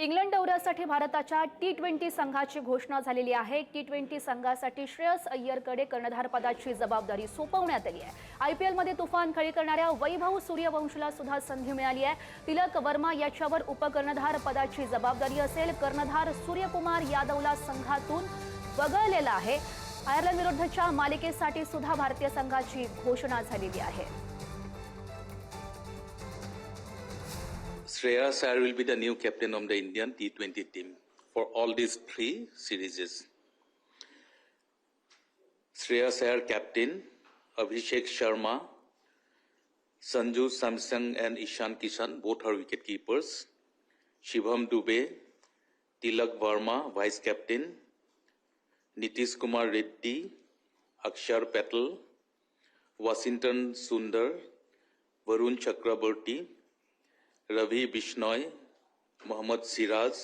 England दौऱ्यासाठी भारताच्या T20 संघाची घोषणा झालेली आहे। T20 संघासाठी श्रेयस अय्यरकडे कर्णधार पदाची जबाबदारी सोपवण्यात आली आहे। IPL मध्ये तुफान खेळी करणाऱ्या वैभव सूर्यवंशीला सुद्धा संधी मिळाली आहे। तिलक वर्मा याच्यावर उपकर्णधार पदाची जबाबदारी असेल। कर्णधार सूर्यकुमार यादवला संघातून वगळलेला आहे। आयर्लंड विरुद्धच्या मालिकेसाठी सुद्धा भारतीय संघाची घोषणा झालेली आहे। Shreyas Iyer will be the new captain of the Indian T20 team for all these three series. Shreyas Iyer captain, Abhishek Sharma, Sanju Samson and Ishan Kishan both are wicket keepers. Shivam Dube, Tilak Verma vice captain, Nitish Kumar Reddy, Akshar Patel, Washington Sundar, Varun Chakraborty, Ravi Bishnoi, Mohammad Siraj,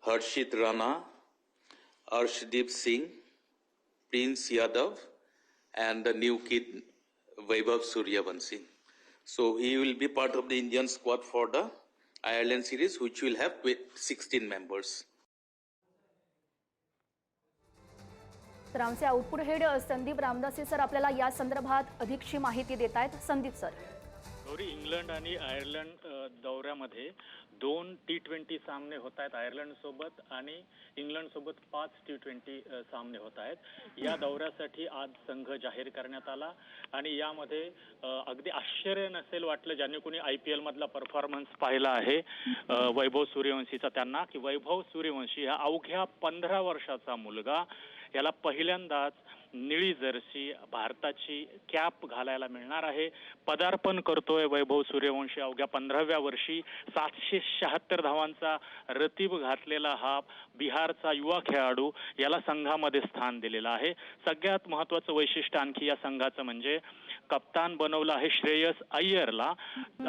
Harshit Rana, Arshdeep Singh, Prince Yadav, and the new kid Vaibhav Suryavanshi. So he will be part of the Indian squad for the Ireland series, which will have 16 members. तर आमचे output head Sandeep Ramdasi sir आपल्याला या संदर्भात अधिकची माहिती देत आहेत। Sandeep sir, Gauri, England आणि आयर्लंड दौऱ्यामध्ये 2 T20 सामने होत आहेत आयर्लंड सोबत आणि इंग्लंड सोबत 5 T20 सामने होत आहेत। या दौऱ्यासाठी आज संघ जाहीर करण्यात आला आणि यामध्ये अगदी आश्चर्य नसेल वाटलं ज्यांनी कोणी IPL मधला परफॉर्मन्स पाहिला आहे वैभव सूर्यवंशीचा त्यांना की वैभव सूर्यवंशी हा अवघ्या 15 वर्षाचा मुलगा याला पहिल्यांदाच निळी जर्सी भारताची कॅप घालायला मिळणार आहे। पदार्पण करतोय वैभव सूर्यवंशी अवघ्या 15व्या वर्षी 776 धावांचा रतीब घातलेला हा बिहारचा युवा खेळाडू याला संघामध्ये स्थान दिलेलं आहे। सगळ्यात महत्त्वाचं वैशिष्ट्य आणखी या संघाचं म्हणजे कप्तान बनवलं आहे श्रेयस अय्यरला।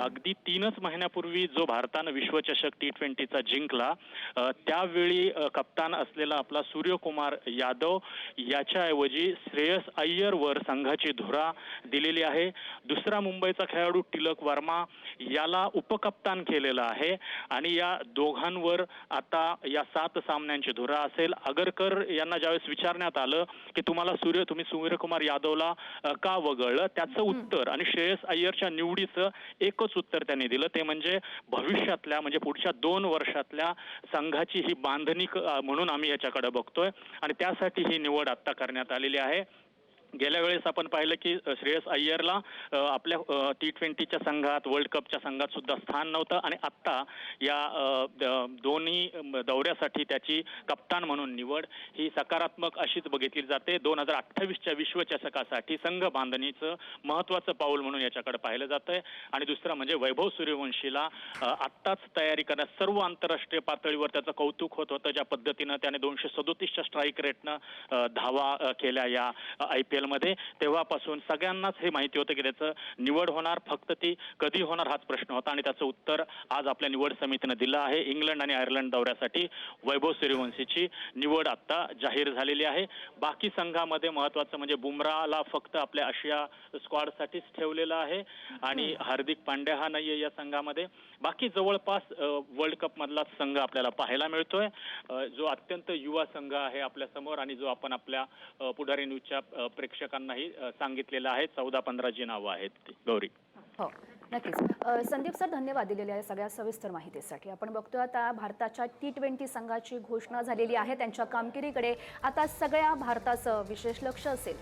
अगदी 3च महिन्यापूर्वी जो भारतानं विश्वचषक T20चा जिंकला त्यावेळी कप्तान असलेला आपला सूर्यकुमार यादव याच्याऐवजी श्रेयस अय्यरवर संघाची धुरा दिलेली आहे। दुसरा मुंबईचा खेळाडू तिलक वर्मा याला उपकप्तान केलेला आहे आणि या दोघांवर आता या 7 सामन्यांची धुरा असेल। आगरकर यांना ज्यावेळेस विचारण्यात आलं की तुम्ही सूर्यकुमार यादवला का वगळलं त्याचं उत्तर आणि श्रेयस अय्यरच्या निवडीचं एकच उत्तर त्यांनी दिलं, ते म्हणजे भविष्यातल्या म्हणजे पुढच्या 2 वर्षातल्या संघाची ही बांधणी म्हणून आम्ही याच्याकडे बघतोय आणि त्यासाठी ही निवड आता करण्यात आलेली आहे। गेल्या वेळेस आपण पाहिलं की श्रेयस अय्यरला आपल्या T20च्या संघात वर्ल्ड कपच्या संघात सुद्धा स्थान नव्हतं आणि आत्ता या दोन्ही दौऱ्यासाठी त्याची कप्तान म्हणून निवड ही सकारात्मक अशीच बघितली जाते। 2028च्या विश्वचषकासाठी संघ बांधणीचं महत्त्वाचं पाऊल म्हणून याच्याकडे पाहिलं जातंय। आणि दुसरं म्हणजे वैभव सूर्यवंशीला आत्ताच तयारी करण्यास सर्व आंतरराष्ट्रीय पातळीवर त्याचं कौतुक होत होतं ज्या पद्धतीनं त्याने 237च्या स्ट्राईक रेटनं धावा केल्या या IPL मध्ये, तेव्हापासून सगळ्यांनाच हे माहिती होतं की त्याचं निवड होणार, फक्त ती कधी होणार हाच प्रश्न होता आणि त्याचं उत्तर आज आपल्या निवड समितीनं दिलं आहे। इंग्लंड आणि आयर्लंड दौऱ्यासाठी वैभव सूर्यवंशीची निवड आता जाहीर झालेली आहे। बाकी संघामध्ये महत्त्वाचं म्हणजे बुमराहला फक्त आपल्या आशिया स्क्वॉडसाठीच ठेवलेलं आहे आणि हार्दिक पांड्या हा नाहीये या संघामध्ये। बाकी जवळपास वर्ल्ड कप मधला संघ आपल्याला पाहायला मिळतोय जो अत्यंत युवा संघ आहे आपल्या समोर आणि जो आपण आपल्या पुढारी न्यूजच्या प्रेक्षकांनाही सांगितलेलं आहे। 14-15 जी नावं आहेत ती। गौरी, हो नक्कीच। संदीप सर, धन्यवाद दिलेल्या या सगळ्या सविस्तर माहितीसाठी। आपण बघतोय आता भारताच्या T20 संघाची घोषणा झालेली आहे। त्यांच्या कामगिरीकडे आता सगळ्या भारताचं विशेष लक्ष असेल।